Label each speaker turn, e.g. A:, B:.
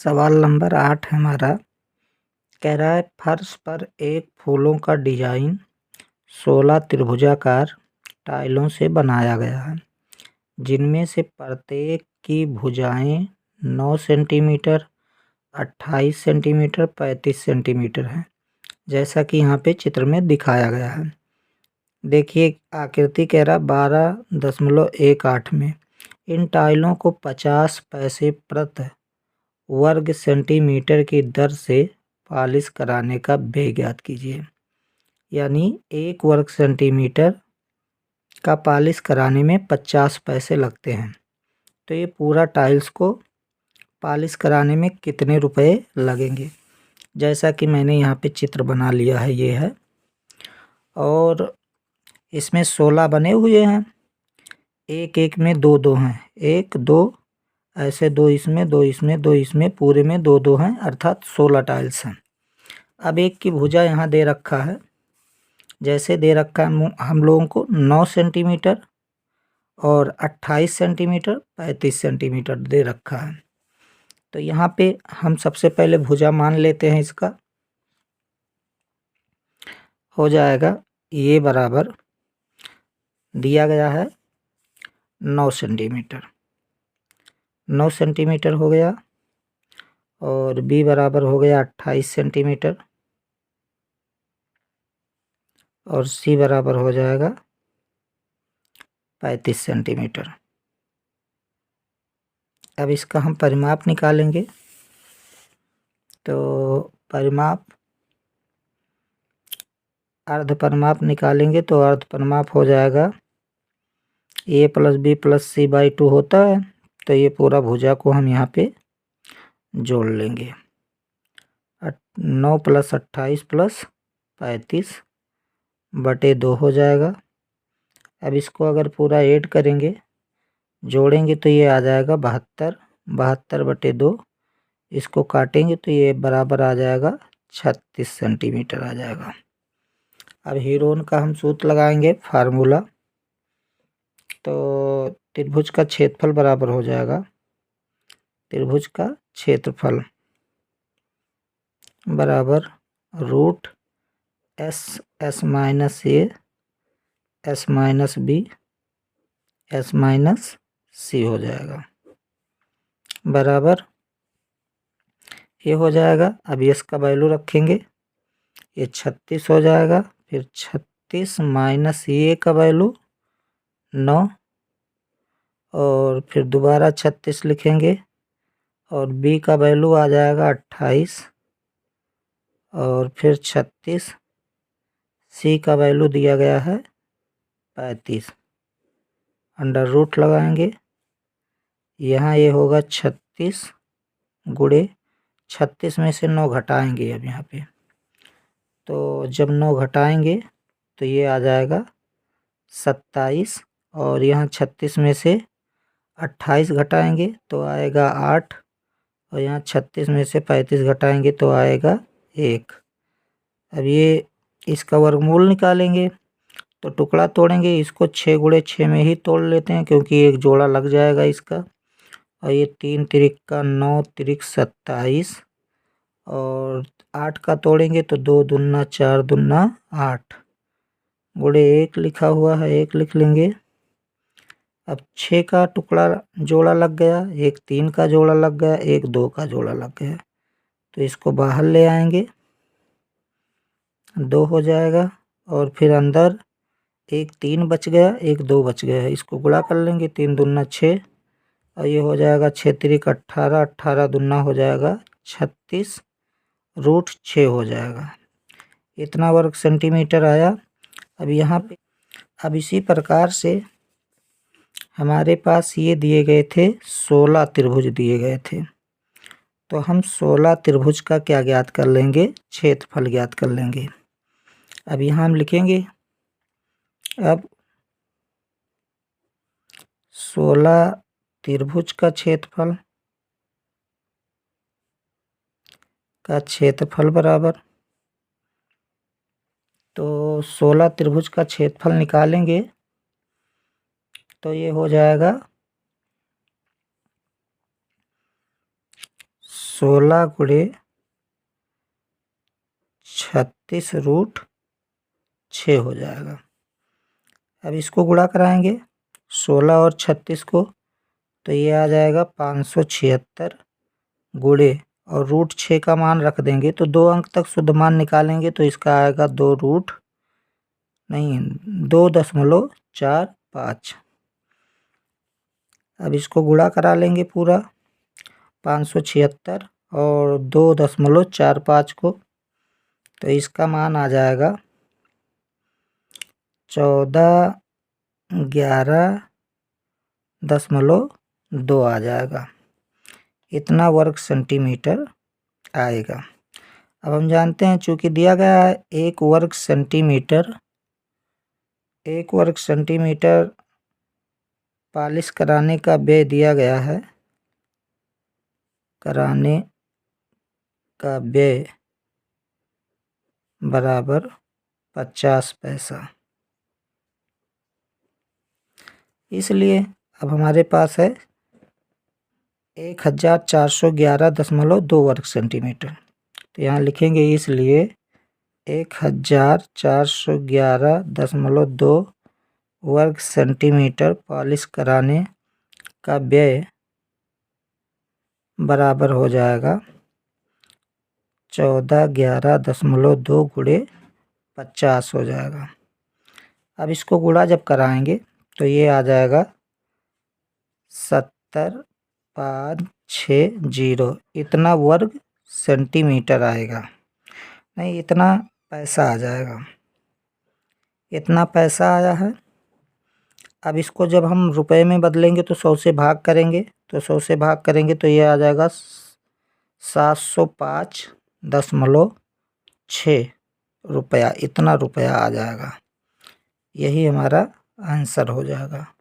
A: सवाल नंबर 8 हमारा कह रहा है फर्श पर एक फूलों का डिजाइन 16 त्रिभुजाकार टाइलों से बनाया गया है, जिनमें से प्रत्येक की भुजाएं 9 सेंटीमीटर, 28 सेंटीमीटर, 35 सेंटीमीटर है, जैसा कि यहाँ पे चित्र में दिखाया गया है। देखिए आकृति कह रहा 12.18 में इन टाइलों को 50 पैसे प्रति वर्ग सेंटीमीटर की दर से पॉलिश कराने का व्यय ज्ञात कीजिए। यानी 1 वर्ग सेंटीमीटर का पॉलिश कराने में 50 पैसे लगते हैं, तो ये पूरा टाइल्स को पॉलिश कराने में कितने रुपए लगेंगे। जैसा कि मैंने यहाँ पे चित्र बना लिया है, ये है, और इसमें 16 बने हुए हैं, एक एक में 2-2 हैं, 1 2 ऐसे 2 इसमें, 2 इसमें, 2 इसमें, पूरे में 2-2 हैं, अर्थात 16 टाइल्स हैं। अब एक की भुजा यहाँ दे रखा है, जैसे दे रखा है हम लोगों को 9 सेंटीमीटर और 28 सेंटीमीटर, 35 सेंटीमीटर दे रखा है। तो यहाँ पे हम सबसे पहले भुजा मान लेते हैं, इसका हो जाएगा ये बराबर दिया गया है 9 सेंटीमीटर, 9 सेंटीमीटर हो गया, और बी बराबर हो गया 28 सेंटीमीटर, और सी बराबर हो जाएगा 35 सेंटीमीटर। अब इसका हम परिमाप निकालेंगे, तो परिमाप अर्ध परिमाप निकालेंगे तो अर्ध परिमाप हो जाएगा a + b + c/2 होता है। तो ये पूरा भुजा को हम यहाँ पे जोड़ लेंगे, 9 + 28 + 35 बटे 2 हो जाएगा। अब इसको अगर पूरा ऐड करेंगे, जोड़ेंगे, तो ये आ जाएगा 72, 72 बटे 2, इसको काटेंगे तो ये बराबर आ जाएगा 36 सेंटीमीटर आ जाएगा। अब हीरोन का हम सूत्र लगाएंगे, फार्मूला, तो त्रिभुज का क्षेत्रफल बराबर हो जाएगा त्रिभुज का क्षेत्रफल बराबर root s s minus a s minus b s minus c हो जाएगा, बराबर ये हो जाएगा। अब इसका वैल्यू रखेंगे, ये 36 हो जाएगा, फिर 36 माइनस ये का वैल्यू 9, और फिर दोबारा 36 लिखेंगे, और b का वैल्यू आ जाएगा 28, और फिर 36, c का वैल्यू दिया गया है 35, अंडर रूट लगाएंगे, यहाँ ये होगा 36 गुणे 36 में से 9 घटाएंगे अब यहाँ पे, तो जब 9 घटाएंगे तो ये आ जाएगा 27, और यहाँ 36 में से 28 घटाएंगे तो आएगा 8, और यहाँ 36 में से 35 घटाएंगे तो आएगा 1। अब ये इसका वर्गमूल निकालेंगे, तो टुकड़ा तोड़ेंगे, इसको 6 गुणे 6 में ही तोड़ लेते हैं, क्योंकि एक जोड़ा लग जाएगा इसका, और ये 3 तिरिक का 9 तिरिक 27, और 8 का तोड़ेंगे तो 2 दूना 4 दूना 8 गुणे 1 लिखा हुआ है, 1 लिख लेंगे। अब 6 का टुकड़ा जोड़ा लग गया, एक 3 का जोड़ा लग गया, एक 2 का जोड़ा लग गया, तो इसको बाहर ले आएंगे, 2 हो जाएगा, और फिर अंदर एक 3 बच गया, एक 2 बच गया, इसको गुणा कर लेंगे, 3 दूना 6, और ये हो जाएगा 6 तिरिक 18, 18 दूना हो जाएगा 36, रूट 6 हो जाएगा, इतना वर्ग सेंटीमीटर आया। अब यहाँ पे अब इसी प्रकार से हमारे पास ये दिए गए थे 16 त्रिभुज दिए गए थे, तो हम 16 त्रिभुज का क्या ज्ञात कर लेंगे, क्षेत्रफल ज्ञात कर लेंगे। अब यहाँ हम लिखेंगे, अब 16 त्रिभुज का क्षेत्रफल बराबर, तो 16 त्रिभुज का क्षेत्रफल निकालेंगे तो ये हो जाएगा 16 गुणे 36√6 हो जाएगा। अब इसको गुणा कराएंगे 16 और 36 को, तो ये आ जाएगा 576 गुणे, और √6 का मान रख देंगे तो 2 अंक तक शुद्ध मान निकालेंगे तो इसका आएगा 2.45। अब इसको गुणा करा लेंगे पूरा 576 और 2.45 को, तो इसका मान आ जाएगा 1411.2 आ जाएगा। इतना वर्ग सेंटीमीटर आएगा। अब हम जानते हैं चूँकि दिया गया है 1 वर्ग सेंटीमीटर पॉलिश कराने का व्यय दिया गया है, कराने का व्यय बराबर 50 पैसा। इसलिए अब हमारे पास है 1411.2 वर्ग सेंटीमीटर। तो यहाँ लिखेंगे इसलिए 1411.2 वर्ग सेंटीमीटर पॉलिश कराने का व्यय बराबर हो जाएगा 1411.2 गुणे 50 हो जाएगा। अब इसको गुणा जब कराएंगे तो ये आ जाएगा 70.560, इतना वर्ग सेंटीमीटर आएगा, नहीं इतना पैसा आ जाएगा। इतना पैसा आया है। अब इसको जब हम रुपए में बदलेंगे तो 100 से भाग करेंगे, तो 100 से भाग करेंगे तो ये आ जाएगा 705.6 रुपया, इतना रुपया आ जाएगा। यही हमारा आंसर हो जाएगा।